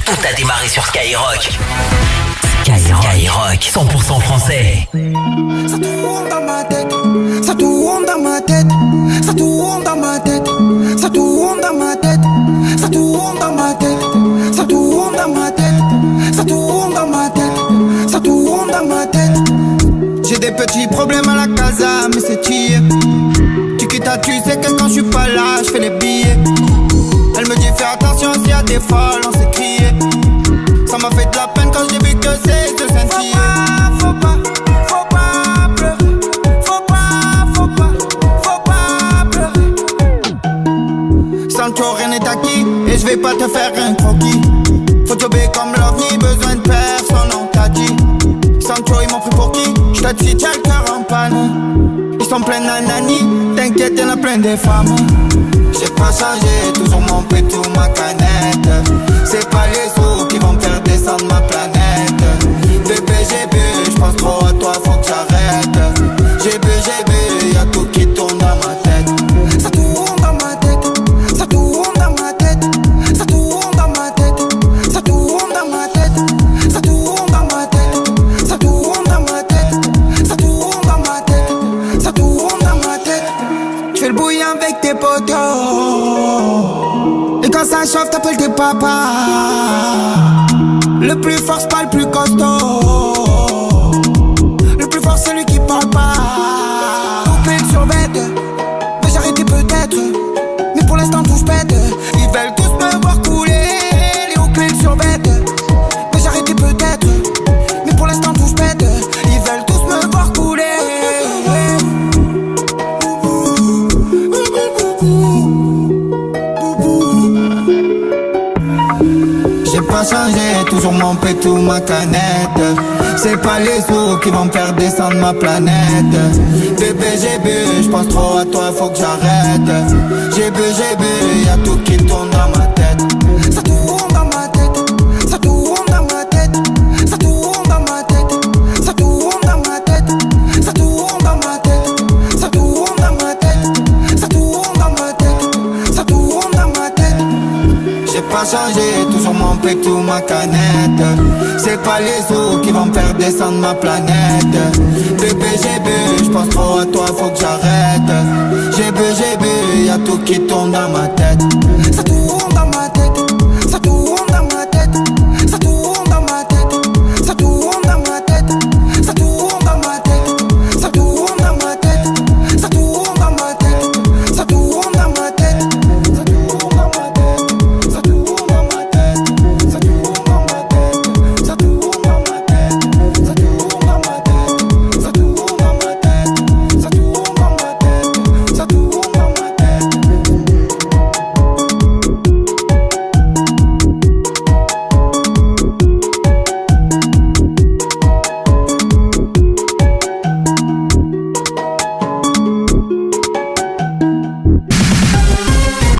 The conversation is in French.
Tout a démarré sur Skyrock. Skyrock, 100% français. Ça tourne dans ma tête, ça tourne dans ma tête, ça tourne dans ma tête, ça tourne dans ma tête, ça tourne dans ma tête, ça tourne dans ma tête, ça tourne dans ma tête, ça tourne dans ma tête. J'ai des petits problèmes à la casa, mais c'est chier. Tu quittes, tu sais que quand je suis pas là, je fais les billets. Elle me dit fais attention s'il y a des folles, on s'est crié. Ça m'a fait de la peine quand j'ai vu que c'est de sentir. Faut pas pleurer. Faut pas pleurer. Sancho, rien n'est acquis et je vais pas te faire un croquis. Faut jobber comme l'OVNI, besoin de personne, on t'a dit. Sancho, ils m'ont pris pour qui? J't'ai dit, tiens le cœur en panne. Ils sont pleins d'anani, t'inquiète, y'en a plein des femmes. J'ai pas changé, toujours mon pétou, ma canette. C'est pas les sous qui vont me faire descendre ma planète. Bébé, j'ai bu, j'pense trop à toi, faut que j'arrête. J'ai bu, y'a tout qui tourne dans ma tête. Ça tourne dans ma tête, ça tourne dans ma tête, ça tourne dans ma tête, ça tourne dans ma tête, ça tourne dans ma tête, ça tourne dans ma tête, ça tourne dans ma tête, ça tourne dans ma tête. J'fais le bouillant avec tes potos. Et quand ça chauffe, t'appelles tes papas. Le plus fort, c'est pas le plus costaud. Le plus fort, c'est lui qui parle pas. Coupé sur bête, mais j'ai arrêté peut-être. Mais pour l'instant, tout se pète. Ils veulent tous me voir couler. Les hauts clés sur bête, mais j'ai arrêté peut-être. Mais pour l'instant, tout se pète. Ils veulent tous me voir couler. J'ai pas changé, toujours mon pétou, ma canette. C'est pas les sous qui vont me faire descendre ma planète. Bébé, j'ai bu, j'pense trop à toi, faut que j'arrête. J'ai bu, y'a tout qui tourne dans ma tête. Ça tourne dans ma tête, ça tourne dans ma tête, ça tourne dans ma tête, ça tourne dans ma tête, ça tourne dans ma tête, ça tourne dans ma tête, ça tourne dans ma tête, ça tourne dans ma tête. J'ai pas changé, toujours mon pétou, ma canette. C'est pas les sous qui vont me faire descendre ma planète. Bébé, j'ai bu, j'pense trop à toi, faut que j'arrête. J'ai bu, y'a tout qui tourne dans ma tête. Ça tourne